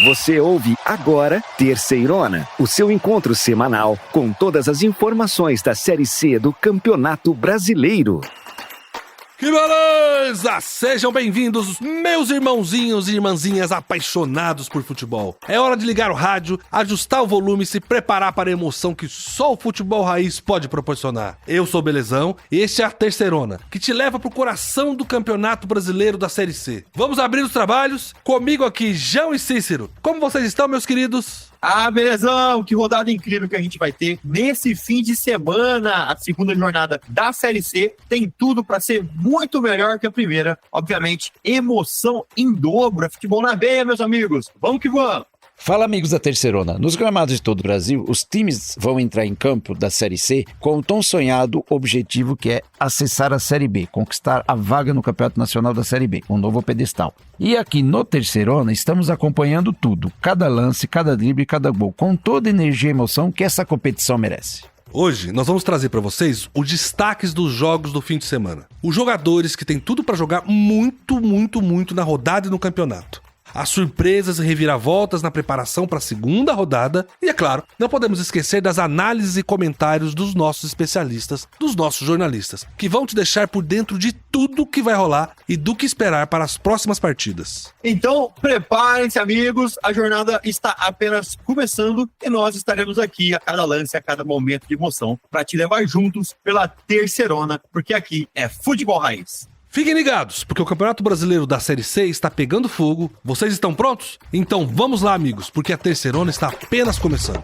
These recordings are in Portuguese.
Você ouve agora Terceirona, o seu encontro semanal com todas as informações da Série C do Campeonato Brasileiro. Que beleza! Sejam bem-vindos, meus irmãozinhos e irmãzinhas apaixonados por futebol. É hora de ligar o rádio, ajustar o volume e se preparar para a emoção que só o futebol raiz pode proporcionar. Eu sou o Belezão e este é a Terceirona, que te leva pro coração do Campeonato Brasileiro da Série C. Vamos abrir os trabalhos? Comigo aqui, João e Cícero. Como vocês estão, meus queridos? Belezão, que rodada incrível que a gente vai ter nesse fim de semana. A segunda jornada da Série C tem tudo para ser muito melhor que a primeira. Obviamente, emoção em dobro, é futebol na veia, meus amigos. Vamos que vamos! Fala, amigos da Terceirona. Nos gramados de todo o Brasil, os times vão entrar em campo da Série C com o tão sonhado objetivo que é acessar a Série B, conquistar a vaga no Campeonato Nacional da Série B, um novo pedestal. E aqui no Terceirona estamos acompanhando tudo, cada lance, cada drible, cada gol, com toda a energia e emoção que essa competição merece. Hoje nós vamos trazer para vocês os destaques dos jogos do fim de semana. Os jogadores que têm tudo para jogar muito na rodada e no campeonato. As surpresas e reviravoltas na preparação para a segunda rodada e, é claro, não podemos esquecer das análises e comentários dos nossos especialistas, dos nossos jornalistas, que vão te deixar por dentro de tudo que vai rolar e do que esperar para as próximas partidas. Então, preparem-se, amigos, a jornada está apenas começando e nós estaremos aqui a cada lance, a cada momento de emoção para te levar juntos pela Terceirona, porque aqui é futebol raiz. Fiquem ligados, porque o Campeonato Brasileiro da Série C está pegando fogo. Vocês estão prontos? Então vamos lá, amigos, porque a Terceirona está apenas começando.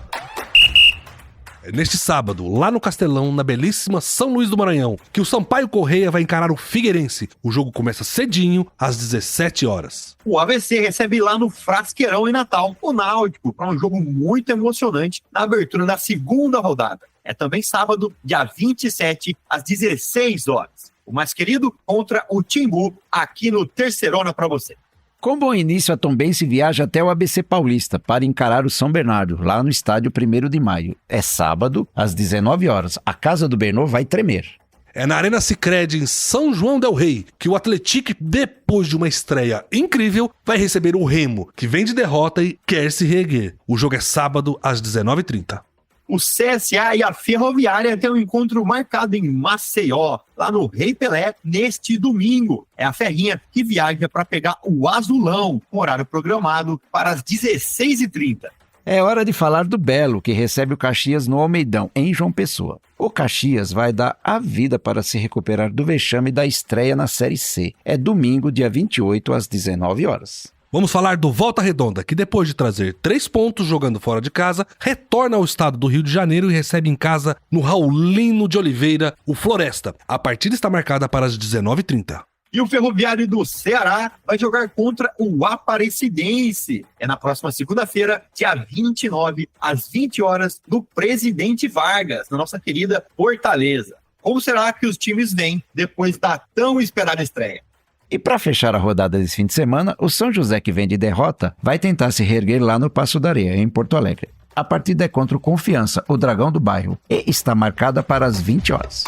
Neste sábado, lá no Castelão, na belíssima São Luís do Maranhão, que o Sampaio Corrêa vai encarar o Figueirense. O jogo começa cedinho, às 17 horas. O AVC recebe lá no Frasqueirão em Natal o Náutico para um jogo muito emocionante na abertura da segunda rodada. É também sábado, dia 27, às 16 horas. O mais querido contra o Timbu, aqui no Terceirona para você. Com bom início, a Tombense viaja até o ABC Paulista para encarar o São Bernardo, lá no estádio 1º de Maio. É sábado, às 19 horas. A casa do Bernô vai tremer. É na Arena Sicredi, em São João del Rei, que o Atlético, depois de uma estreia incrível, vai receber o Remo, que vem de derrota e quer se reerguer. O jogo é sábado, às 19h30. O CSA e a Ferroviária têm um encontro marcado em Maceió, lá no Rei Pelé, neste domingo. É a Ferrinha que viaja para pegar o Azulão, com horário programado para as 16h30. É hora de falar do Belo, que recebe o Caxias no Almeidão, em João Pessoa. O Caxias vai dar a vida para se recuperar do vexame da estreia na Série C. É domingo, dia 28, às 19 horas. Vamos falar do Volta Redonda, que depois de trazer 3 pontos jogando fora de casa, retorna ao estado do Rio de Janeiro e recebe em casa, no Raulino de Oliveira, o Floresta. A partida está marcada para as 19h30. E o Ferroviário do Ceará vai jogar contra o Aparecidense. É na próxima segunda-feira, dia 29, às 20 horas, no Presidente Vargas, na nossa querida Fortaleza. Como será que os times vêm depois da tão esperada estreia? E para fechar a rodada desse fim de semana, o São José, que vem de derrota, vai tentar se reerguer lá no Passo da Areia, em Porto Alegre. A partida é contra o Confiança, o Dragão do Bairro, e está marcada para as 20 horas.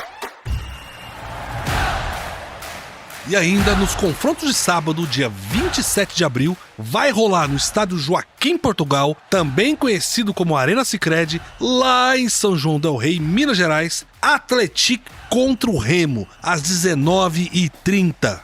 E ainda nos confrontos de sábado, dia 27 de abril, vai rolar no estádio Joaquim Portugal, também conhecido como Arena Sicredi, lá em São João del Rei, Minas Gerais, Atlético contra o Remo, às 19h30.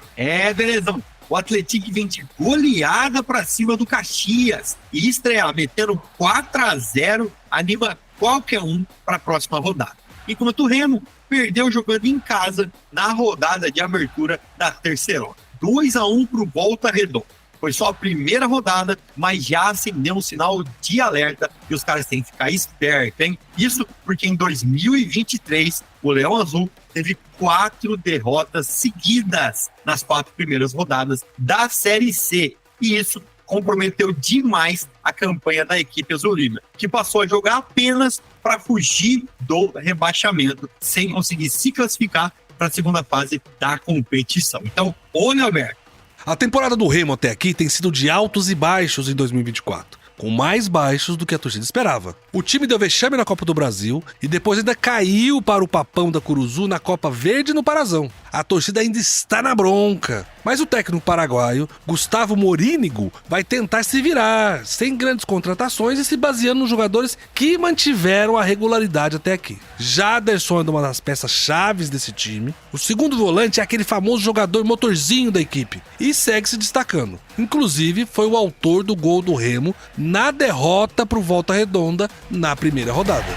Beleza. O Atlético vem de goleada para cima do Caxias e estrear metendo 4-0 anima qualquer um para a próxima rodada. Enquanto o Remo perdeu jogando em casa na rodada de abertura da Terceirona. 2-1 para o Volta Redonda. Foi só a primeira rodada, mas já acendeu um sinal de alerta e os caras têm que ficar espertos, hein? Isso porque em 2023 o Leão Azul teve 4 derrotas seguidas nas 4 primeiras rodadas da Série C. E isso comprometeu demais a campanha da equipe azulina, que passou a jogar apenas para fugir do rebaixamento, sem conseguir se classificar para a segunda fase da competição. Então, olho aberto. A temporada do Remo até aqui tem sido de altos e baixos em 2024. Com mais baixos do que a torcida esperava. O time deu vexame na Copa do Brasil e depois ainda caiu para o Papão da Curuzu na Copa Verde no Parazão. A torcida ainda está na bronca. Mas o técnico paraguaio, Gustavo Morínigo, vai tentar se virar, sem grandes contratações e se baseando nos jogadores que mantiveram a regularidade até aqui. Jaderson é uma das peças chaves desse time. O segundo volante é aquele famoso jogador motorzinho da equipe e segue se destacando. Inclusive, foi o autor do gol do Remo na derrota pro Volta Redonda na primeira rodada.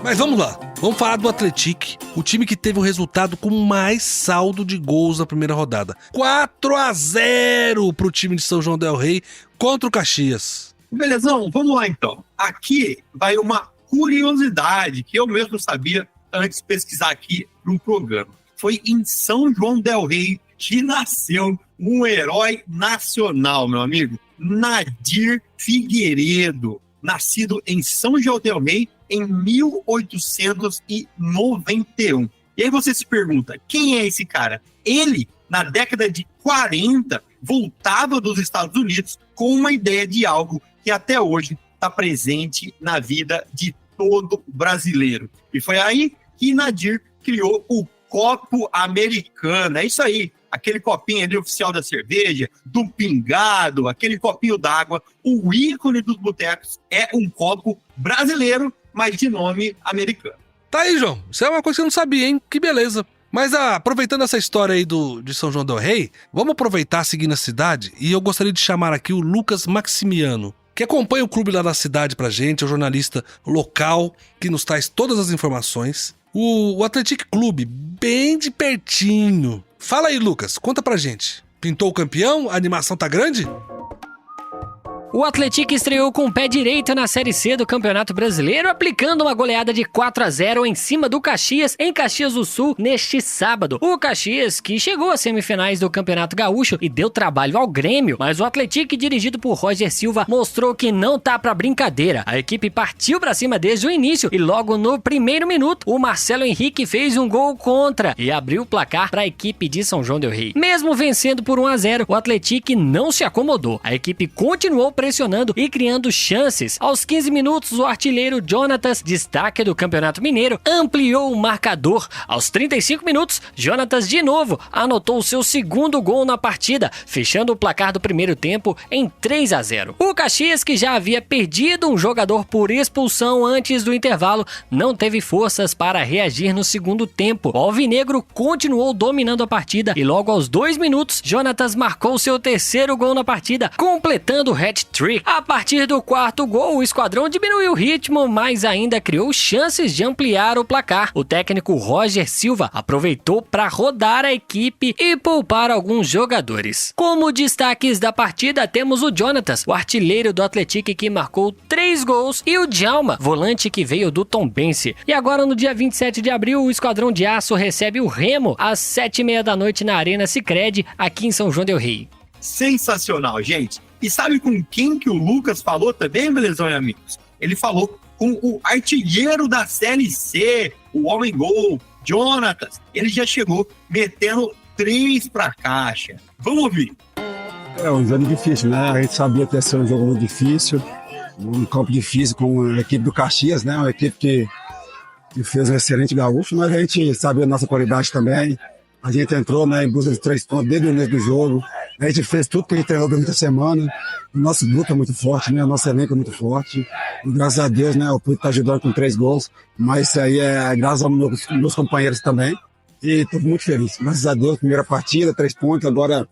Mas vamos lá, vamos falar do Atlético, o time que teve o resultado com mais saldo de gols na primeira rodada. 4-0 pro time de São João del Rei contra o Caxias. Belezão, vamos lá então. Aqui vai uma curiosidade que eu mesmo sabia antes de pesquisar aqui para um programa. Foi em São João del Rei que nasceu um herói nacional, meu amigo. Nadir Figueiredo, nascido em São João del Rei em 1891. E aí você se pergunta, quem é esse cara? Ele, na década de 40, voltava dos Estados Unidos com uma ideia de algo que até hoje está presente na vida de todo brasileiro. E foi aí que Nadir criou o copo americano. É isso aí, aquele copinho ali oficial da cerveja, do pingado, aquele copinho d'água. O ícone dos botecos é um copo brasileiro, mas de nome americano. Tá aí, João. Isso é uma coisa que eu não sabia, hein? Que beleza. Mas aproveitando essa história aí de São João del Rei, vamos aproveitar seguindo a cidade e eu gostaria de chamar aqui o Lucas Maximiano, que acompanha o clube lá da cidade pra gente, é um jornalista local que nos traz todas as informações. O Atlético Clube, bem de pertinho. Fala aí, Lucas, conta pra gente. Pintou o campeão? A animação tá grande? O Atlético estreou com o pé direito na Série C do Campeonato Brasileiro, aplicando uma goleada de 4-0 em cima do Caxias, em Caxias do Sul, neste sábado. O Caxias, que chegou às semifinais do Campeonato Gaúcho e deu trabalho ao Grêmio, mas o Atlético, dirigido por Roger Silva, mostrou que não tá pra brincadeira. A equipe partiu pra cima desde o início e logo no primeiro minuto, o Marcelo Henrique fez um gol contra e abriu o placar pra equipe de São João del Rei. Mesmo vencendo por 1-0, o Atlético não se acomodou. A equipe continuou pressionando e criando chances. Aos 15 minutos, o artilheiro Jonatas, destaque do Campeonato Mineiro, ampliou o marcador. Aos 35 minutos, Jonatas de novo anotou o seu segundo gol na partida, fechando o placar do primeiro tempo em 3-0. O Caxias, que já havia perdido um jogador por expulsão antes do intervalo, não teve forças para reagir no segundo tempo. O alvinegro continuou dominando a partida e logo aos 2 minutos, Jonatas marcou seu terceiro gol na partida, completando o hat-trick. A partir do quarto gol, o esquadrão diminuiu o ritmo, mas ainda criou chances de ampliar o placar. O técnico Roger Silva aproveitou para rodar a equipe e poupar alguns jogadores. Como destaques da partida, temos o Jonatas, o artilheiro do Atlético, que marcou 3 gols, e o Djalma, volante que veio do Tombense. E agora, no dia 27 de abril, o Esquadrão de Aço recebe o Remo às 7h30 da noite na Arena Sicredi, aqui em São João del Rei. Sensacional, gente. E sabe com quem que o Lucas falou também, belezão e amigos? Ele falou com o artilheiro da Série C, o homem gol, Jonatas. Ele já chegou metendo 3 pra caixa. Vamos ouvir. É um jogo difícil, né? A gente sabia que ia ser um jogo muito difícil, um campo difícil com a equipe do Caxias, né? Uma equipe que fez um excelente gaúcho, mas a gente sabia a nossa qualidade também. A gente entrou, né, em busca de 3 pontos desde o início do jogo. A gente fez tudo que a gente treinou durante a semana. O nosso grupo é muito forte, né? O nosso elenco é muito forte. E, graças a Deus, né? O Puto está ajudando com 3 gols. Mas isso aí é graças aos meus companheiros também. E estou muito feliz. Graças a Deus, primeira partida, 3 pontos. Agora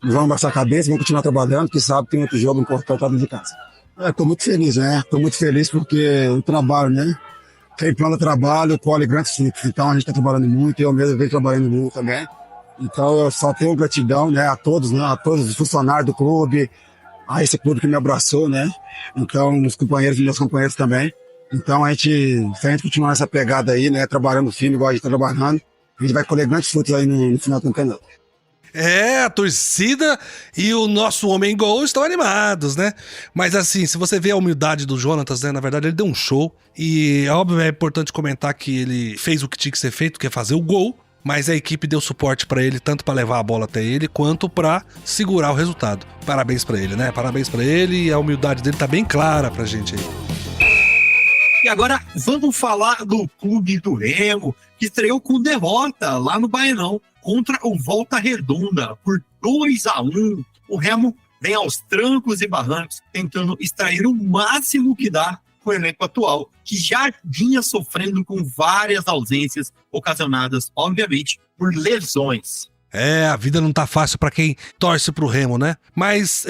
vamos baixar a cabeça, vamos continuar trabalhando, porque sabe que tem outro jogo importante lá dentro de casa. Estou muito feliz, né? Estou muito feliz porque o trabalho, né? Quem planta trabalho, colhe grandes frutos. Então a gente está trabalhando muito, eu mesmo venho trabalhando muito também. Então eu só tenho gratidão, né, a todos os funcionários do clube, a esse clube que me abraçou, né? Então, os companheiros e meus companheiros também. Então se a gente continuar nessa pegada aí, né, trabalhando firme igual a gente está trabalhando, a gente vai colher grandes frutos aí no final do campeonato. É, a torcida e o nosso homem gol estão animados, né? Mas assim, se você vê a humildade do Jonatas, né? Na verdade, ele deu um show. E óbvio, é importante comentar que ele fez o que tinha que ser feito, que é fazer o gol. Mas a equipe deu suporte pra ele, tanto pra levar a bola até ele, quanto pra segurar o resultado. Parabéns pra ele, né? Parabéns pra ele, e a humildade dele tá bem clara pra gente aí. E agora vamos falar do Clube do Remo, que estreou com derrota lá no Baianão contra o Volta Redonda por 2-1. O Remo vem aos trancos e barrancos, tentando extrair o máximo que dá com o elenco atual, que já vinha sofrendo com várias ausências ocasionadas, obviamente, por lesões. A vida não tá fácil pra quem torce pro Remo, né? Mas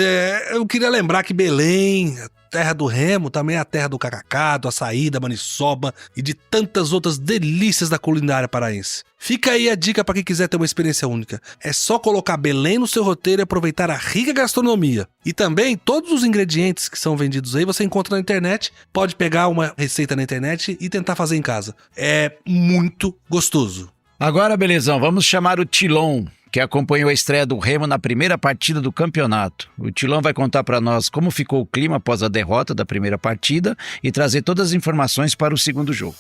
eu queria lembrar que Belém, a terra do Remo, também é a terra do cacacá, do açaí, da maniçoba e de tantas outras delícias da culinária paraense. Fica aí a dica pra quem quiser ter uma experiência única. É só colocar Belém no seu roteiro e aproveitar a rica gastronomia. E também, todos os ingredientes que são vendidos aí você encontra na internet. Pode pegar uma receita na internet e tentar fazer em casa. É muito gostoso. Agora, belezão, vamos chamar o Tilon, que acompanhou a estreia do Remo na primeira partida do campeonato. O Tilon vai contar para nós como ficou o clima após a derrota da primeira partida e trazer todas as informações para o segundo jogo.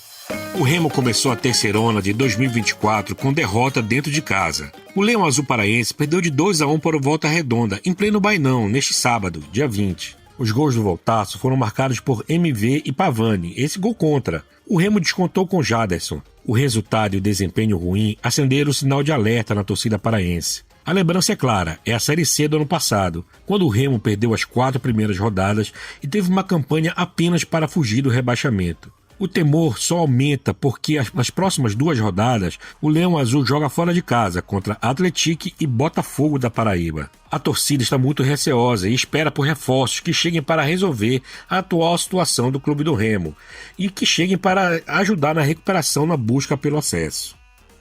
O Remo começou a terceirona de 2024 com derrota dentro de casa. O Leão Azul Paraense perdeu de 2-1 para o Volta Redonda, em pleno Bainão, neste sábado, dia 20. Os gols do Voltaço foram marcados por MV e Pavani, esse gol contra. O Remo descontou com Jaderson. O resultado e o desempenho ruim acenderam o sinal de alerta na torcida paraense. A lembrança é clara, é a Série C do ano passado, quando o Remo perdeu as 4 primeiras rodadas e teve uma campanha apenas para fugir do rebaixamento. O temor só aumenta porque nas próximas 2 rodadas, o Leão Azul joga fora de casa contra Atlético e Botafogo da Paraíba. A torcida está muito receosa e espera por reforços que cheguem para resolver a atual situação do Clube do Remo e que cheguem para ajudar na recuperação na busca pelo acesso.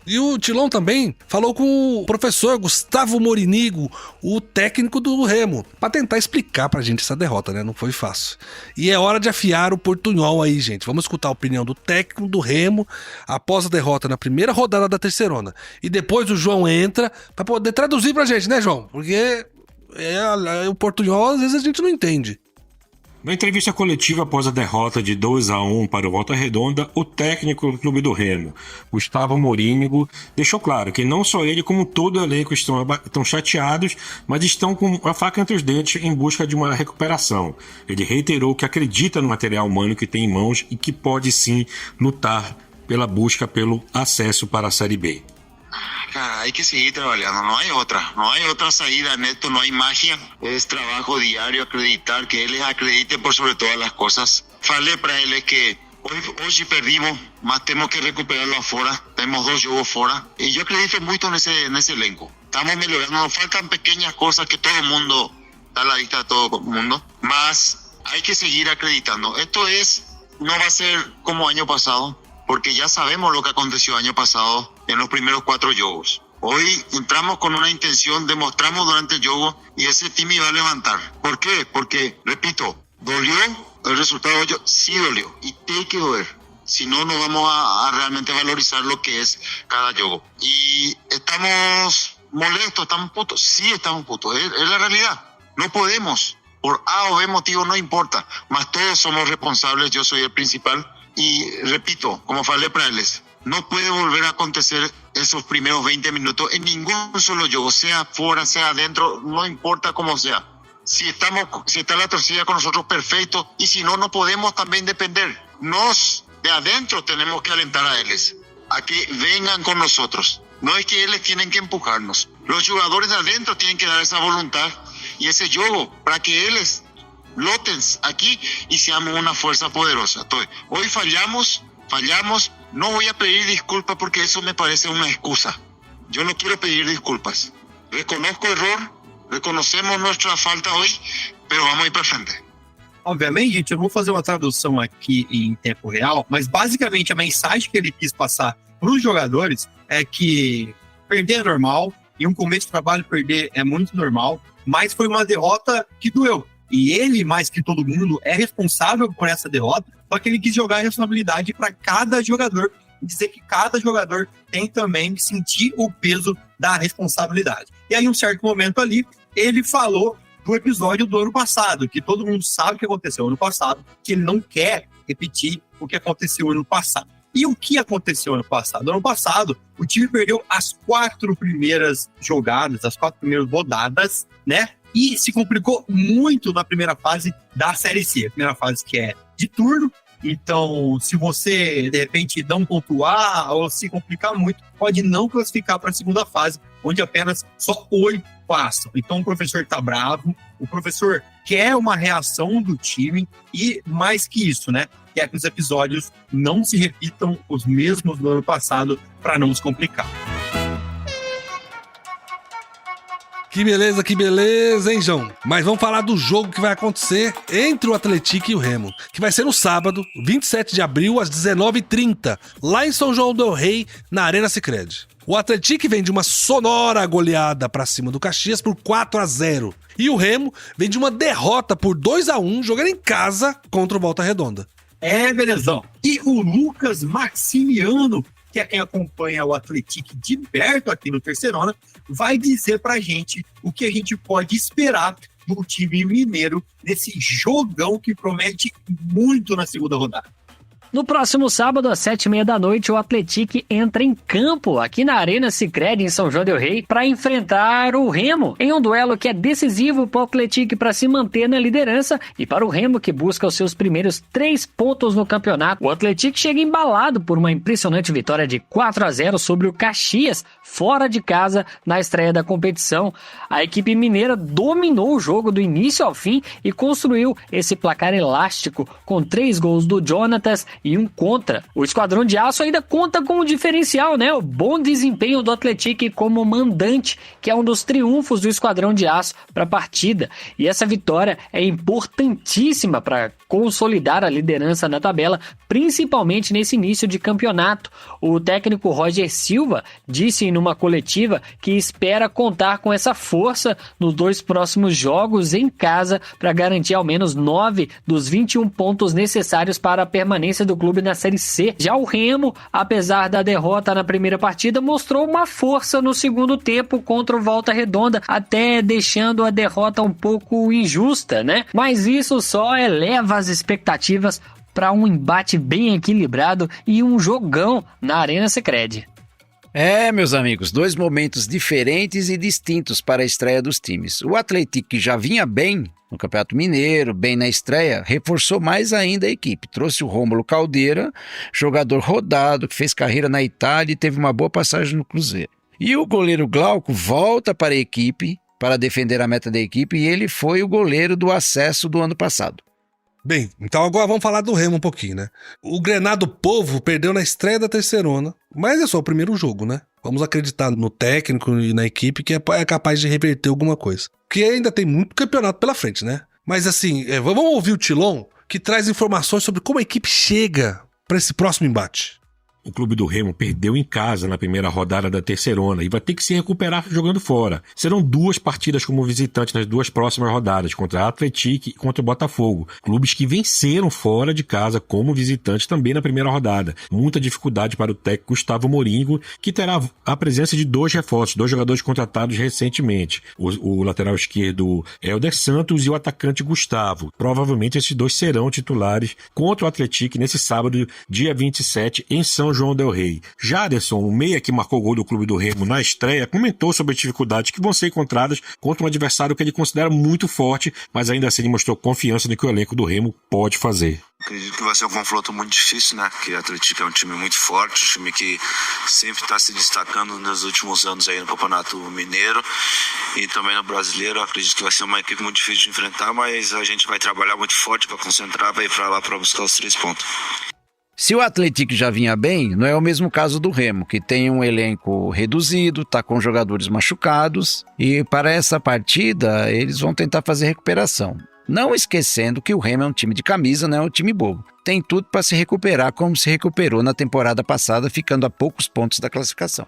E o Tilon também falou com o professor Gustavo Morinigo, o técnico do Remo, para tentar explicar pra gente essa derrota, né? Não foi fácil. E é hora de afiar o portunhol aí, gente. Vamos escutar a opinião do técnico do Remo após a derrota na primeira rodada da terceirona. E depois o João entra para poder traduzir pra gente, né, João? Porque o portunhol às vezes a gente não entende. Na entrevista coletiva após a derrota de 2-1 para o Volta Redonda, o técnico do Clube do Remo, Gustavo Morinigo, deixou claro que não só ele como todo o elenco estão chateados, mas estão com a faca entre os dentes em busca de uma recuperação. Ele reiterou que acredita no material humano que tem em mãos e que pode sim lutar pela busca pelo acesso para a Série B. Cara, hay que seguir trabajando, no hay otra salida, Neto, no hay magia, es trabajo diario, acreditar, que él les acredite por sobre todas las cosas. Falei para él que hoy perdimos, mas temos que recuperarlo afuera, temos 2 jogos fora, y yo acredito mucho nesse elenco. Estamos melhorando, nos faltan pequeñas cosas que todo el mundo, está a la vista de todo el mundo, mas hay que seguir acreditando. Esto no va a ser como año pasado, porque ya sabemos lo que aconteció año pasado en los primeros 4 jogos. Hoy entramos con una intención, demostramos durante el juego y ese team iba a levantar. ¿Por qué? Porque, repito, dolió el resultado, sí dolió y tiene que doler. Si no, no vamos a realmente valorizar lo que es cada juego. Y estamos molestos, estamos putos. Sí, estamos putos, es la realidad. No podemos, por A o B motivo, no importa, mas todos somos responsables, yo soy el principal. Y repito, como falei para ellos, no puede volver a acontecer esos primeros 20 minutos en ningún solo juego, sea fuera, sea adentro, no importa cómo sea. Si está la torcida con nosotros, perfecto, y si no, no podemos también depender. Nos de adentro tenemos que alentar a ellos, a que vengan con nosotros. No es que ellos tienen que empujarnos. Los jugadores de adentro tienen que dar esa voluntad y ese juego para que ellos loten aquí y seamos una fuerza poderosa. Entonces, hoy fallamos, no voy a pedir disculpas porque eso me parece una excusa. Yo no quiero pedir disculpas. Reconozco error, reconocemos nuestra falta hoy, pero vamos a ir para frente. Obviamente, gente, eu vou fazer uma tradução aqui em tempo real, mas basicamente a mensagem que ele quis passar para os jogadores é que perder é normal, em um começo de trabalho perder é muito normal, mas foi uma derrota que doeu. E ele, mais que todo mundo, é responsável por essa derrota, só que ele quis jogar a responsabilidade para cada jogador e dizer que cada jogador tem também que sentir o peso da responsabilidade. E aí, em um certo momento ali, ele falou do episódio do ano passado, que todo mundo sabe o que aconteceu ano passado, que ele não quer repetir o que aconteceu ano passado. E o que aconteceu ano passado? Ano passado, o time perdeu as 4 primeiras jogadas, as 4 primeiras rodadas, né? E se complicou muito na primeira fase da Série C. A primeira fase que é de turno, Então, se você, de repente, não pontuar ou se complicar muito, pode não classificar para a segunda fase, onde apenas só 8 passam. Então, o professor está bravo, o professor quer uma reação do time e, mais que isso, né? Quer que os episódios não se repitam os mesmos do ano passado para não se complicar. Que beleza, hein, João? Mas vamos falar do jogo que vai acontecer entre o Atlético e o Remo, que vai ser no sábado, 27 de abril, às 19h30, lá em São João del Rei, na Arena Sicredi. O Atlético vem de uma sonora goleada pra cima do Caxias por 4-0. E o Remo vem de uma derrota por 2-1, jogando em casa contra o Volta Redonda. Belezão. E o Lucas Maximiano, que é quem acompanha o Atlético de perto aqui no Terceirona, vai dizer pra gente o que a gente pode esperar do time mineiro nesse jogão que promete muito na segunda rodada. No próximo sábado, às 7h30 da noite, o Atlético entra em campo aqui na Arena Sicredi, em São João del Rei, para enfrentar o Remo, em um duelo que é decisivo para o Atlético para se manter na liderança e para o Remo, que busca os seus primeiros 3 pontos no campeonato. O Atlético chega embalado por uma impressionante vitória de 4-0 sobre o Caxias, fora de casa, na estreia da competição. A equipe mineira dominou o jogo do início ao fim e construiu esse placar elástico, com 3 gols do Jonatas e 1 contra. O Esquadrão de Aço ainda conta com um diferencial, né? O bom desempenho do Atlético como mandante, que é um dos triunfos do Esquadrão de Aço para a partida. E essa vitória é importantíssima para consolidar a liderança na tabela, principalmente nesse início de campeonato. O técnico Roger Silva disse em uma coletiva que espera contar com essa força nos 2 próximos jogos em casa para garantir ao menos 9 dos 21 pontos necessários para a permanência do clube na Série C. Já o Remo, apesar da derrota na primeira partida, mostrou uma força no segundo tempo contra o Volta Redonda, até deixando a derrota um pouco injusta, né? Mas isso só eleva as expectativas para um embate bem equilibrado e um jogão na Arena Sicredi. Meus amigos, 2 momentos diferentes e distintos para a estreia dos times. O Atlético, que já vinha bem no Campeonato Mineiro, bem na estreia, reforçou mais ainda a equipe. Trouxe o Rômulo Caldeira, jogador rodado, que fez carreira na Itália e teve uma boa passagem no Cruzeiro. E o goleiro Glauco volta para a equipe, para defender a meta da equipe, e ele foi o goleiro do acesso do ano passado. Bem, então agora vamos falar do Remo um pouquinho, né? O Grenado Povo perdeu na estreia da Terceirona, mas é só o primeiro jogo, né? Vamos acreditar no técnico e na equipe que é capaz de reverter alguma coisa. Porque ainda tem muito campeonato pela frente, né? Mas assim, vamos ouvir o Tilon, que traz informações sobre como a equipe chega para esse próximo embate. O clube do Remo perdeu em casa na primeira rodada da Terceirona e vai ter que se recuperar jogando fora. Serão 2 partidas como visitante nas 2 próximas rodadas, contra a Atlético e contra o Botafogo. Clubes que venceram fora de casa como visitante também na primeira rodada. Muita dificuldade para o técnico Gustavo Moringo, que terá a presença de 2 reforços, 2 jogadores contratados recentemente. O lateral esquerdo Helder Santos e o atacante Gustavo. Provavelmente esses 2 serão titulares contra o Atlético nesse sábado, dia 27, em São João del Rei. Jaderson, o meia que marcou o gol do clube do Remo na estreia, comentou sobre as dificuldades que vão ser encontradas contra um adversário que ele considera muito forte, mas ainda assim ele mostrou confiança no que o elenco do Remo pode fazer. Acredito que vai ser um confronto muito difícil, né? Porque o Atlético é um time muito forte, um time que sempre está se destacando nos últimos anos aí no Campeonato Mineiro e também no Brasileiro. Acredito que vai ser uma equipe muito difícil de enfrentar, mas a gente vai trabalhar muito forte para concentrar, para ir para lá para buscar os 3 pontos. Se o Atlético já vinha bem, não é o mesmo caso do Remo, que tem um elenco reduzido, está com jogadores machucados e para essa partida eles vão tentar fazer recuperação. Não esquecendo que o Remo é um time de camisa, não é um time bobo. Tem tudo para se recuperar como se recuperou na temporada passada, ficando a poucos pontos da classificação.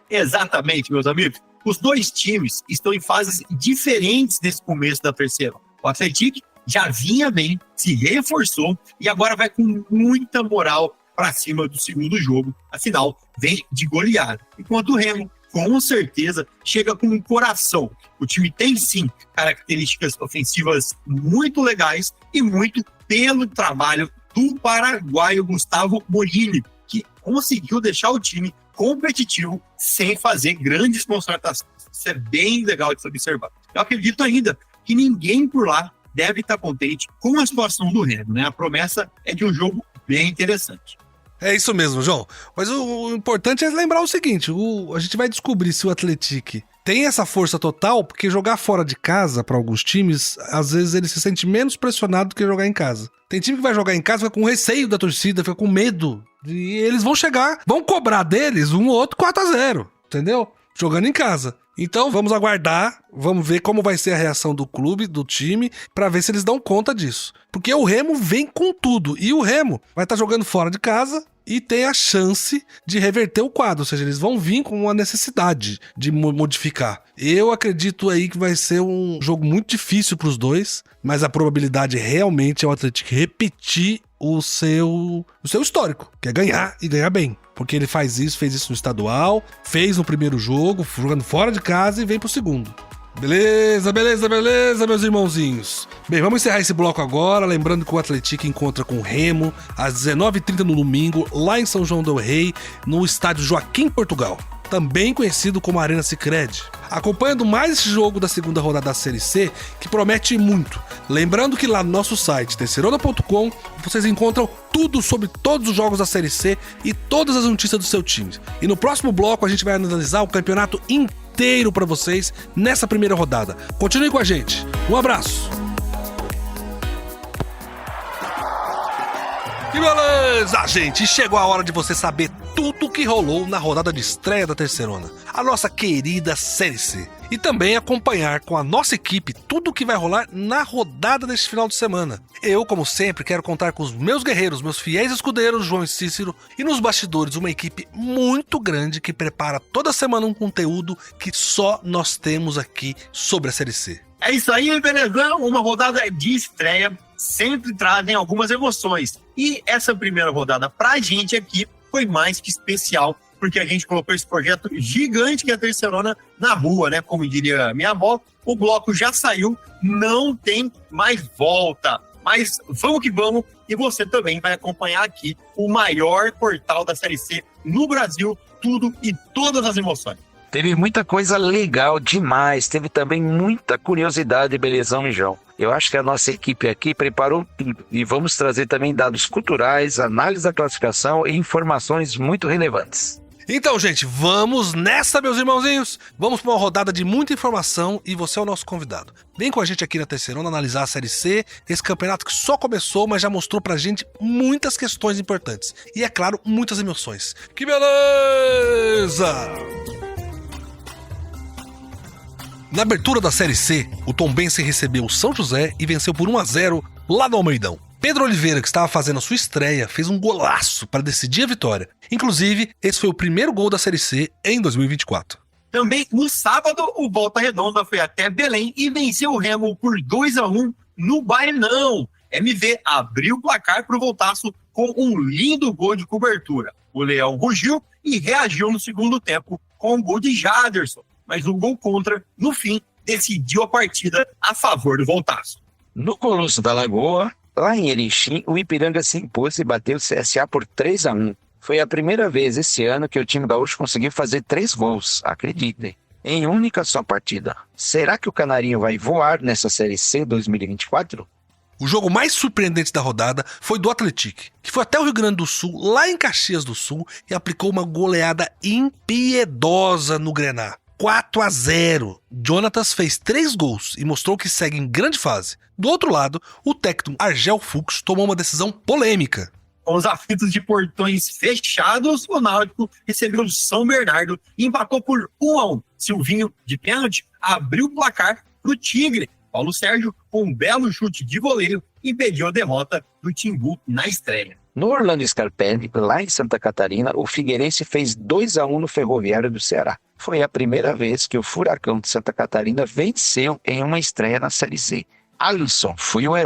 Exatamente, meus amigos. Os 2 times estão em fases diferentes nesse começo da terceira. O Atlético já vinha bem, se reforçou e agora vai com muita moral para cima do segundo jogo. Afinal, vem de goleada. Enquanto o Remo, com certeza, chega com um coração. O time tem, sim, características ofensivas muito legais e muito pelo trabalho do paraguaio Gustavo Morini, que conseguiu deixar o time competitivo sem fazer grandes contratações. Isso é bem legal de se observar. Eu acredito ainda que ninguém por lá deve estar contente com a situação do Remo, né? A promessa é de um jogo bem interessante. É isso mesmo, João. Mas o importante é lembrar o seguinte, a gente vai descobrir se o Atlético tem essa força total, porque jogar fora de casa, para alguns times, às vezes ele se sente menos pressionado do que jogar em casa. Tem time que vai jogar em casa, fica com receio da torcida, fica com medo. E eles vão cobrar deles um ou outro 4-0, entendeu? Jogando em casa. Então vamos aguardar, vamos ver como vai ser a reação do clube, do time, pra ver se eles dão conta disso. Porque o Remo vem com tudo, e o Remo vai estar jogando fora de casa e tem a chance de reverter o quadro, ou seja, eles vão vir com uma necessidade de modificar. Eu acredito aí que vai ser um jogo muito difícil pros dois, mas a probabilidade realmente é o Atlético repetir o seu histórico, que é ganhar e ganhar bem. Porque ele fez isso no estadual, fez no primeiro jogo, jogando fora de casa e vem pro segundo. Beleza, meus irmãozinhos. Bem, vamos encerrar esse bloco agora, lembrando que o Atlético encontra com o Remo às 19h30 no domingo, lá em São João del Rei, no estádio Joaquim Portugal, também conhecido como Arena Sicredi. Acompanhando mais esse jogo da segunda rodada da Série C, que promete muito. Lembrando que lá no nosso site, terceirona.com, vocês encontram tudo sobre todos os jogos da Série C e todas as notícias do seu time. E no próximo bloco a gente vai analisar o campeonato inteiro para vocês nessa primeira rodada. Continue com a gente. Um abraço. Que beleza, gente! Chegou a hora de você saber tudo o que rolou na rodada de estreia da Terceirona, a nossa querida Série C. E também acompanhar com a nossa equipe tudo o que vai rolar na rodada deste final de semana. Eu, como sempre, quero contar com os meus guerreiros, meus fiéis escudeiros, João e Cícero, e nos bastidores uma equipe muito grande que prepara toda semana um conteúdo que só nós temos aqui sobre a Série C. É isso aí, belezão! Uma rodada de estreia sempre trazem algumas emoções. E essa primeira rodada pra gente aqui foi mais que especial, porque a gente colocou esse projeto gigante que é a Terceirona na rua, né? Como diria minha avó, o bloco já saiu, não tem mais volta. Mas vamos que vamos, e você também vai acompanhar aqui o maior portal da Série C no Brasil, tudo e todas as emoções. Teve muita coisa legal demais, teve também muita curiosidade, belezão e João. Eu acho que a nossa equipe aqui preparou tudo e vamos trazer também dados culturais, análise da classificação e informações muito relevantes. Então, gente, vamos nessa, meus irmãozinhos. Vamos para uma rodada de muita informação e você é o nosso convidado. Vem com a gente aqui na Terceirona analisar a Série C, esse campeonato que só começou, mas já mostrou pra gente muitas questões importantes. E, é claro, muitas emoções. Que beleza! Na abertura da Série C, o Tombense recebeu o São José e venceu por 1-0 lá no Almeidão. Pedro Oliveira, que estava fazendo a sua estreia, fez um golaço para decidir a vitória. Inclusive, esse foi o primeiro gol da Série C em 2024. Também no sábado, o Volta Redonda foi até Belém e venceu o Remo por 2-1 no Baenão. MV abriu o placar para o Voltaço com um lindo gol de cobertura. O Leão rugiu e reagiu no segundo tempo com o gol de Jaderson. Mas o gol contra, no fim, decidiu a partida a favor do Voltaço. No Colosso da Lagoa, lá em Erechim, o Ipiranga se impôs e bateu o CSA por 3-1. Foi a primeira vez esse ano que o time gaúcho conseguiu fazer 3 gols, acreditem, em única só partida. Será que o Canarinho vai voar nessa Série C 2024? O jogo mais surpreendente da rodada foi do Atlético, que foi até o Rio Grande do Sul, lá em Caxias do Sul, e aplicou uma goleada impiedosa no Grená. 4-0. Jonatas fez 3 gols e mostrou que segue em grande fase. Do outro lado, o técnico Argel Fux tomou uma decisão polêmica. Com os aflitos de portões fechados, o Náutico recebeu o São Bernardo e empatou por 1-1. Silvinho, de pênalti, abriu o placar para o Tigre. Paulo Sérgio, com um belo chute de voleio, impediu a derrota do Timbu na estreia. No Orlando Scarpelli, lá em Santa Catarina, o Figueirense fez 2-1 no Ferroviário do Ceará. Foi a primeira vez que o Furacão de Santa Catarina venceu em uma estreia na Série C. Alisson foi o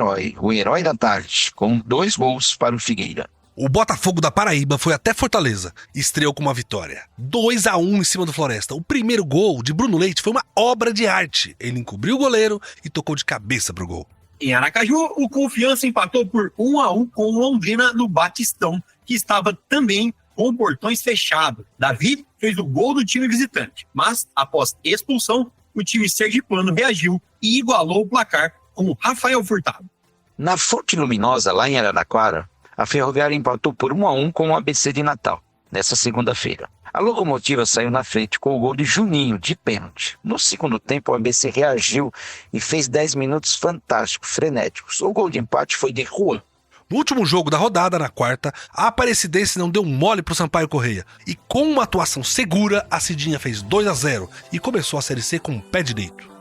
herói da tarde, com 2 gols para o Figueira. O Botafogo da Paraíba foi até Fortaleza e estreou com uma vitória. 2-1 em cima do Floresta. O primeiro gol de Bruno Leite foi uma obra de arte. Ele encobriu o goleiro e tocou de cabeça pro gol. Em Aracaju, o Confiança empatou por 1-1 com o Londrina no Batistão, que estava também com portões fechados. Davi fez o gol do time visitante, mas após expulsão, o time sergipano reagiu e igualou o placar com o Rafael Furtado. Na Fonte Luminosa, lá em Araraquara, a Ferroviária empatou por 1-1 com o ABC de Natal, nessa segunda-feira. A Locomotiva saiu na frente com o gol de Juninho, de pênalti. No segundo tempo, o ABC reagiu e fez 10 minutos fantásticos, frenéticos. O gol de empate foi de Juan. No último jogo da rodada, na quarta, a Aparecidense não deu mole pro Sampaio Corrêa. E com uma atuação segura, a Cidinha fez 2-0 e começou a Série C com o pé direito.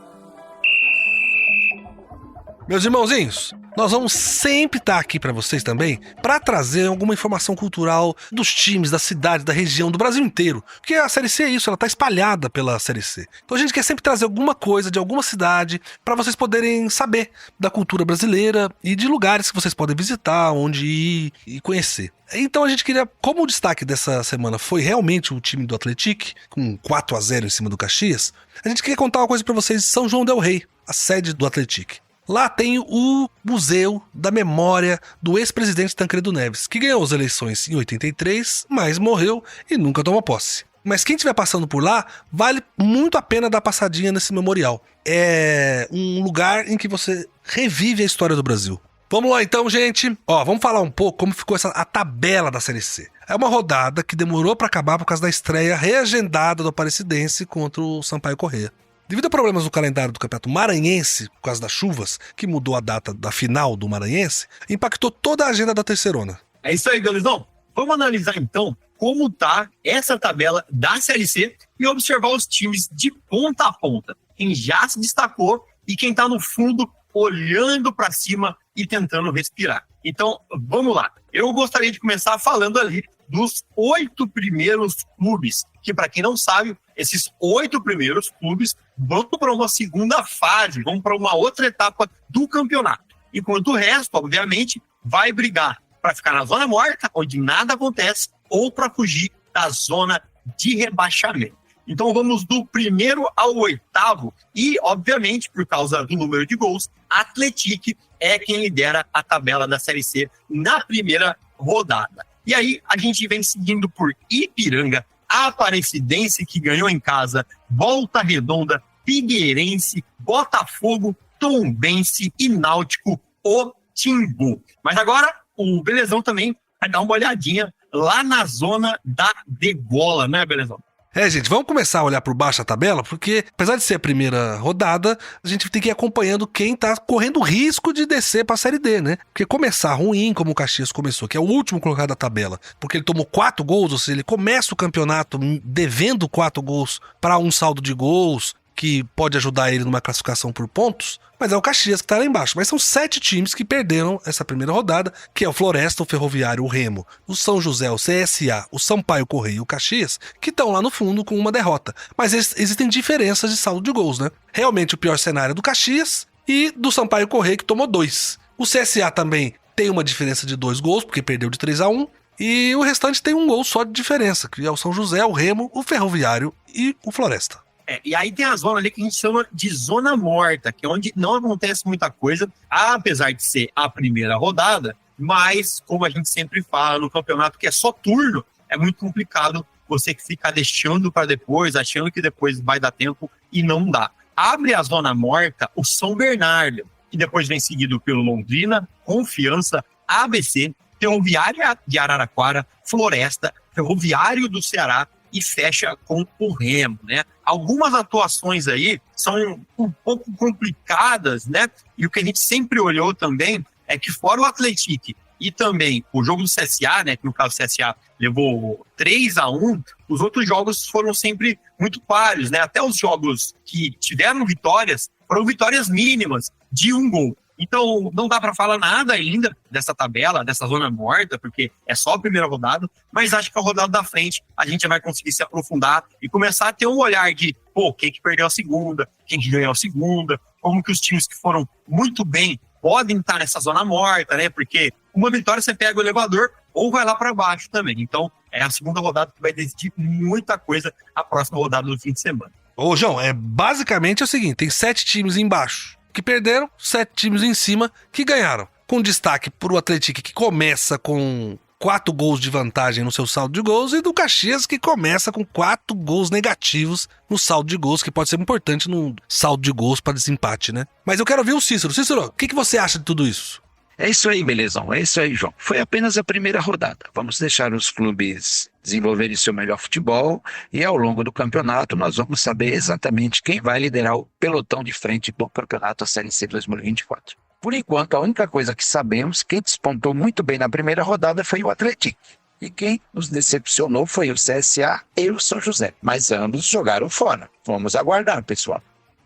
Meus irmãozinhos, nós vamos sempre estar aqui para vocês também para trazer alguma informação cultural dos times, da cidade, da região, do Brasil inteiro. Porque a Série C é isso, ela tá espalhada pela Série C. Então a gente quer sempre trazer alguma coisa de alguma cidade para vocês poderem saber da cultura brasileira e de lugares que vocês podem visitar, onde ir e conhecer. Então a gente queria, como o destaque dessa semana foi realmente o time do Atlético, com 4-0 em cima do Caxias, a gente queria contar uma coisa para vocês de São João del Rei, a sede do Atlético. Lá tem o Museu da Memória do ex-presidente Tancredo Neves, que ganhou as eleições em 83, mas morreu e nunca tomou posse. Mas quem estiver passando por lá, vale muito a pena dar passadinha nesse memorial. É um lugar em que você revive a história do Brasil. Vamos lá então, gente. Vamos falar um pouco como ficou a tabela da Série C. É uma rodada que demorou para acabar por causa da estreia reagendada do Aparecidense contra o Sampaio Corrêa. Devido a problemas no calendário do Campeonato Maranhense, por causa das chuvas, que mudou a data da final do Maranhense, impactou toda a agenda da Terceirona. É isso aí, Galizão. Vamos analisar então como tá essa tabela da Série C e observar os times de ponta a ponta. Quem já se destacou e quem tá no fundo olhando para cima e tentando respirar. Então, vamos lá. Eu gostaria de começar falando ali dos 8 primeiros clubes, que para quem não sabe, esses 8 primeiros clubes vão para uma segunda fase, vão para uma outra etapa do campeonato. Enquanto o resto, obviamente, vai brigar para ficar na zona morta, onde nada acontece, ou para fugir da zona de rebaixamento. Então vamos do primeiro ao 8º e, obviamente, por causa do número de gols, Atlético é quem lidera a tabela da Série C na primeira rodada. E aí a gente vem seguindo por Ipiranga, Aparecidense, que ganhou em casa, Volta Redonda, Figueirense, Botafogo, Tombense e Náutico, o Timbu. Mas agora o Belezão também vai dar uma olhadinha lá na zona da degola, né, Belezão? Gente, vamos começar a olhar por baixo a tabela, porque apesar de ser a primeira rodada, a gente tem que ir acompanhando quem tá correndo risco de descer pra Série D, né? Porque começar ruim, como o Caxias começou, que é o último colocado da tabela, porque ele tomou 4 gols, ou seja, ele começa o campeonato devendo 4 gols para um saldo de gols, que pode ajudar ele numa classificação por pontos, mas é o Caxias que tá lá embaixo. Mas são 7 times que perderam essa primeira rodada, que é o Floresta, o Ferroviário, o Remo, o São José, o CSA, o Sampaio Corrêa e o Caxias, que estão lá no fundo com uma derrota. Mas existem diferenças de saldo de gols, né? Realmente o pior cenário é do Caxias e do Sampaio Corrêa, que tomou 2. O CSA também tem uma diferença de 2 gols, porque perdeu de 3-1, e o restante tem um gol só de diferença, que é o São José, o Remo, o Ferroviário e o Floresta. E aí tem a zona ali que a gente chama de zona morta, que é onde não acontece muita coisa, apesar de ser a primeira rodada, mas, como a gente sempre fala no campeonato, que é só turno, é muito complicado você ficar deixando para depois, achando que depois vai dar tempo e não dá. Abre a zona morta o São Bernardo, que depois vem seguido pelo Londrina, Confiança, ABC, Ferroviária de Araraquara, Floresta, Ferroviário do Ceará, e fecha com o Remo, né? Algumas atuações aí são um pouco complicadas, né? E o que a gente sempre olhou também é que fora o Atlético e também o jogo do CSA, né? Que no caso o CSA levou 3-1, os outros jogos foram sempre muito páreos, né? Até os jogos que tiveram vitórias foram vitórias mínimas de 1 gol. Então, não dá para falar nada ainda dessa tabela, dessa zona morta, porque é só a primeira rodada, mas acho que a rodada da frente a gente vai conseguir se aprofundar e começar a ter um olhar de, quem que perdeu a segunda, quem que ganhou a segunda, como que os times que foram muito bem podem estar nessa zona morta, né? Porque uma vitória você pega o elevador ou vai lá para baixo também. Então, é a segunda rodada que vai decidir muita coisa a próxima rodada do fim de semana. Ô, João, basicamente é o seguinte, tem 7 times embaixo que perderam, 7 times em cima que ganharam. Com destaque para o Atlético, que começa com 4 gols de vantagem no seu saldo de gols, e do Caxias, que começa com 4 gols negativos no saldo de gols, que pode ser importante no saldo de gols para desempate, né? Mas eu quero ouvir o Cícero. Cícero, o que você acha de tudo isso? É isso aí, Belezão. É isso aí, João. Foi apenas a primeira rodada. Vamos deixar os clubes desenvolverem seu melhor futebol e ao longo do campeonato nós vamos saber exatamente quem vai liderar o pelotão de frente do campeonato da Série C 2024. Por enquanto, a única coisa que sabemos, quem despontou muito bem na primeira rodada foi o Atlético. E quem nos decepcionou foi o CSA e o São José. Mas ambos jogaram fora. Vamos aguardar, pessoal.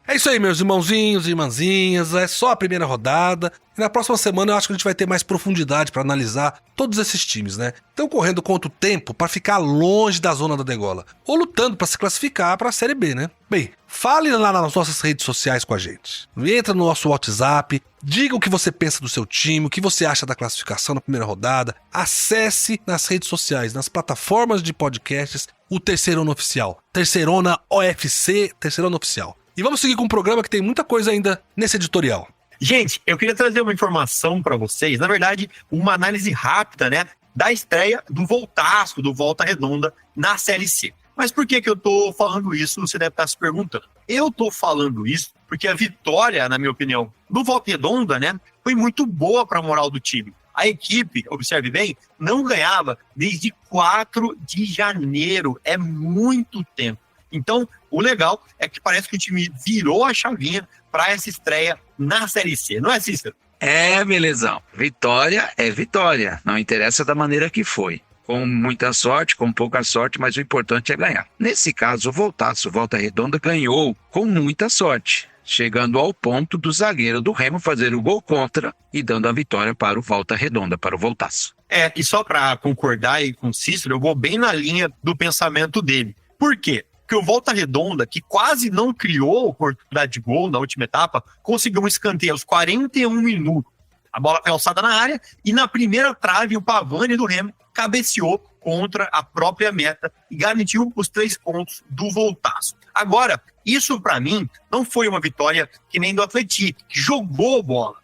É isso aí, meus irmãozinhos e irmãzinhas, é só a primeira rodada. E na próxima semana eu acho que a gente vai ter mais profundidade para analisar todos esses times, né? Estão correndo contra o tempo para ficar longe da zona da degola, ou lutando para se classificar para a Série B, né? Bem, fale lá nas nossas redes sociais com a gente. Entra no nosso WhatsApp, diga o que você pensa do seu time, o que você acha da classificação na primeira rodada. Acesse nas redes sociais, nas plataformas de podcasts, o Terceirona Oficial. Terceirona OFC, Terceirona Oficial. E vamos seguir com um programa que tem muita coisa ainda nesse editorial. Gente, eu queria trazer uma informação para vocês, na verdade, uma análise rápida, né, da estreia do Voltaço, do Volta Redonda, na Série C. Mas por que eu tô falando isso, você deve estar se perguntando. Eu tô falando isso porque a vitória, na minha opinião, do Volta Redonda, né, foi muito boa para a moral do time. A equipe, observe bem, não ganhava desde 4 de janeiro, é muito tempo. Então, o legal é que parece que o time virou a chavinha para essa estreia na Série C, não é, Cícero? É, Belezão. Vitória é vitória. Não interessa da maneira que foi. Com muita sorte, com pouca sorte, mas o importante é ganhar. Nesse caso, o Voltaço, Volta Redonda, ganhou com muita sorte, chegando ao ponto do zagueiro do Remo fazer o gol contra e dando a vitória para o Volta Redonda, para o Voltaço. E só para concordar aí com o Cícero, eu vou bem na linha do pensamento dele. Por quê? Porque o Volta Redonda, que quase não criou oportunidade de gol na última etapa, conseguiu um escanteio aos 41 minutos. A bola foi alçada na área e na primeira trave o Pavani do Remo cabeceou contra a própria meta e garantiu os 3 pontos do Voltaço. Agora, isso para mim não foi uma vitória que nem do Atlético, que jogou bola.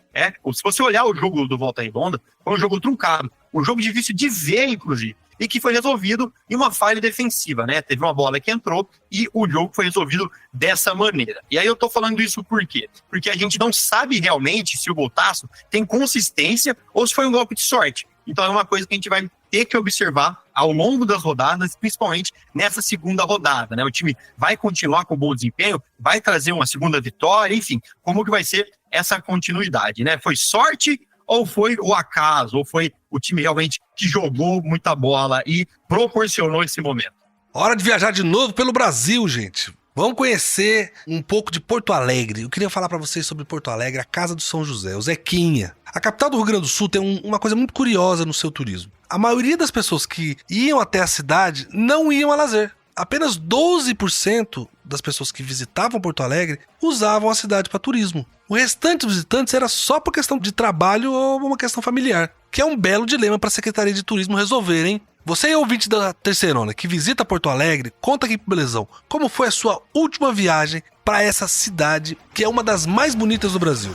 Se você olhar o jogo do Volta Redonda, foi um jogo truncado, um jogo difícil de ver, inclusive, e que foi resolvido em uma falha defensiva, né? Teve uma bola que entrou e o jogo foi resolvido dessa maneira. E aí eu tô falando isso por quê? Porque a gente não sabe realmente se o Voltaço tem consistência ou se foi um golpe de sorte. Então é uma coisa que a gente vai ter que observar ao longo das rodadas, principalmente nessa segunda rodada, né? O time vai continuar com bom desempenho, vai trazer uma segunda vitória, enfim, como que vai ser essa continuidade, né? Foi sorte ou foi o acaso, ou foi o time realmente que jogou muita bola e proporcionou esse momento? Hora de viajar de novo pelo Brasil, gente. Vamos conhecer um pouco de Porto Alegre. Eu queria falar para vocês sobre Porto Alegre, a Casa do São José, o Zequinha. A capital do Rio Grande do Sul tem uma coisa muito curiosa no seu turismo. A maioria das pessoas que iam até a cidade não iam a lazer. Apenas 12% das pessoas que visitavam Porto Alegre usavam a cidade para turismo. O restante dos visitantes era só por questão de trabalho ou uma questão familiar, que é um belo dilema para a Secretaria de Turismo resolver, hein? Você é ouvinte da Terceirona que visita Porto Alegre, conta aqui pro Belezão como foi a sua última viagem para essa cidade que é uma das mais bonitas do Brasil.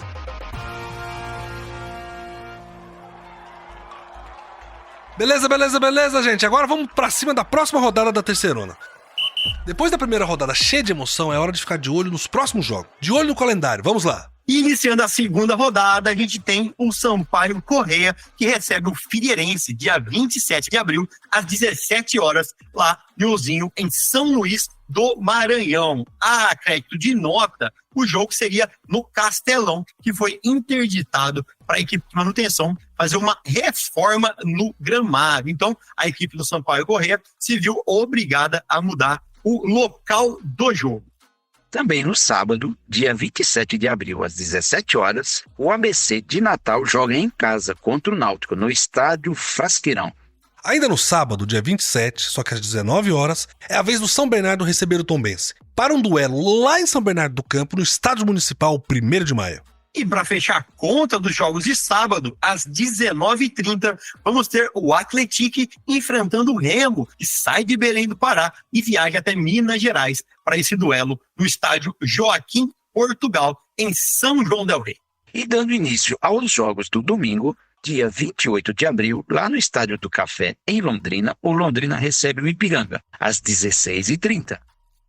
Beleza, gente. Agora vamos pra cima da próxima rodada da Terceirona. Depois da primeira rodada cheia de emoção, é hora de ficar de olho nos próximos jogos. De olho no calendário, vamos lá. Iniciando a segunda rodada, a gente tem o Sampaio Corrêa, que recebe o Figueirense, dia 27 de abril, às 17 horas, lá no Ozinho, em São Luís do Maranhão. A crédito de nota, o jogo seria no Castelão, que foi interditado para a equipe de manutenção fazer uma reforma no gramado. Então, a equipe do Sampaio Corrêa se viu obrigada a mudar o local do jogo. Também no sábado, dia 27 de abril, às 17 horas, o ABC de Natal joga em casa contra o Náutico, no estádio Frasqueirão. Ainda no sábado, dia 27, só que às 19 horas, é a vez do São Bernardo receber o Tombense, para um duelo lá em São Bernardo do Campo, no estádio municipal, 1º de maio. E para fechar a conta dos jogos de sábado, às 19h30, vamos ter o Atlético enfrentando o Remo, que sai de Belém do Pará e viaja até Minas Gerais para esse duelo no estádio Joaquim Portugal, em São João del Rei. E dando início aos jogos do domingo, Dia 28 de abril, lá no Estádio do Café, em Londrina, o Londrina recebe o Ipiranga, às 16h30.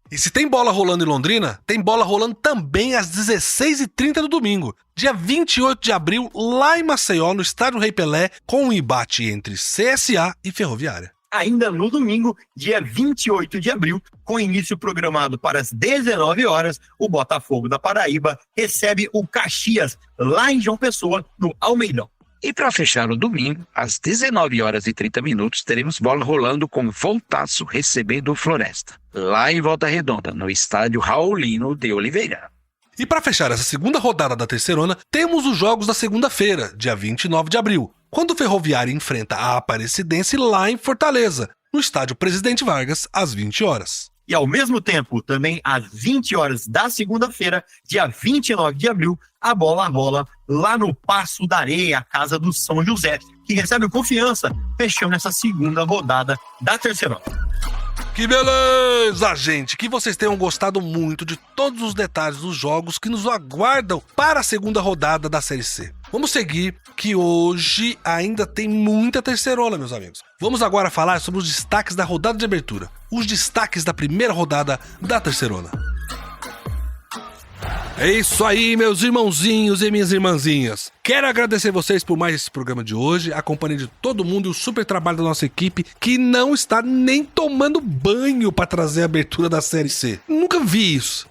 E se tem bola rolando em Londrina, tem bola rolando também às 16h30 do domingo, dia 28 de abril, lá em Maceió, no Estádio Rei Pelé, com um embate entre CSA e Ferroviária. Ainda no domingo, dia 28 de abril, com início programado para as 19 horas, o Botafogo da Paraíba recebe o Caxias, lá em João Pessoa, no Almeidão. E para fechar o domingo, às 19h30, teremos bola rolando com Voltaço recebendo o Floresta, lá em Volta Redonda, no estádio Raulino de Oliveira. E para fechar essa segunda rodada da Terceirona, temos os jogos da segunda-feira, dia 29 de abril, quando o Ferroviária enfrenta a Aparecidense lá em Fortaleza, no estádio Presidente Vargas, às 20 horas. E ao mesmo tempo, também às 20 horas da segunda-feira, dia 29 de abril, a bola rola lá no Passo da Areia, a casa do São José, que recebe o Confiança, fechando essa segunda rodada da Terceirona. Que beleza, gente! Que vocês tenham gostado muito de todos os detalhes dos jogos que nos aguardam para a segunda rodada da Série C. Vamos seguir, que hoje ainda tem muita terceirona, meus amigos. Vamos agora falar sobre os destaques da rodada de abertura. Os destaques da primeira rodada da terceirona. É isso aí, meus irmãozinhos e minhas irmãzinhas. Quero agradecer vocês por mais esse programa de hoje, a companhia de todo mundo e o super trabalho da nossa equipe, que não está nem tomando banho para trazer a abertura da Série C. Nunca vi isso.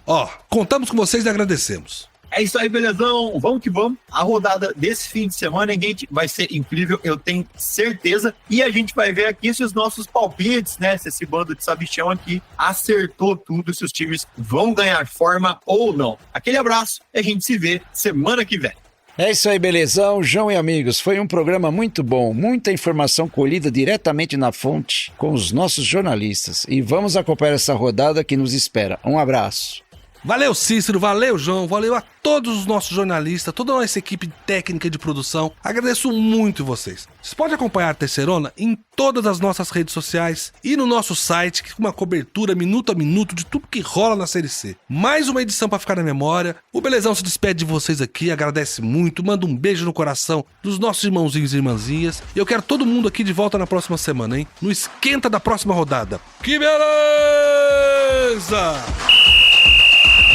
Contamos com vocês e agradecemos. É isso aí, belezão. Vamos que vamos. A rodada desse fim de semana, gente, vai ser incrível, eu tenho certeza. E a gente vai ver aqui se os nossos palpites, né? Se esse bando de sabichão aqui acertou tudo, se os times vão ganhar forma ou não. Aquele abraço e a gente se vê semana que vem. É isso aí, belezão, João e amigos. Foi um programa muito bom, muita informação colhida diretamente na fonte com os nossos jornalistas. E vamos acompanhar essa rodada que nos espera. Um abraço. Valeu, Cícero, valeu, João, valeu a todos os nossos jornalistas, toda a nossa equipe técnica de produção. Agradeço muito vocês. Vocês podem acompanhar a Terceirona em todas as nossas redes sociais e no nosso site, que é uma cobertura minuto a minuto de tudo que rola na Série C. Mais uma edição para ficar na memória. O Belezão se despede de vocês aqui, agradece muito, manda um beijo no coração dos nossos irmãozinhos e irmãzinhas. E eu quero todo mundo aqui de volta na próxima semana, hein? No esquenta da próxima rodada. Que beleza!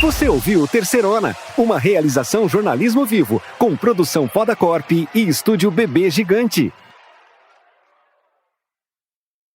Você ouviu Terceirona, uma realização jornalismo vivo, com produção Poda Corp e estúdio Bebê Gigante.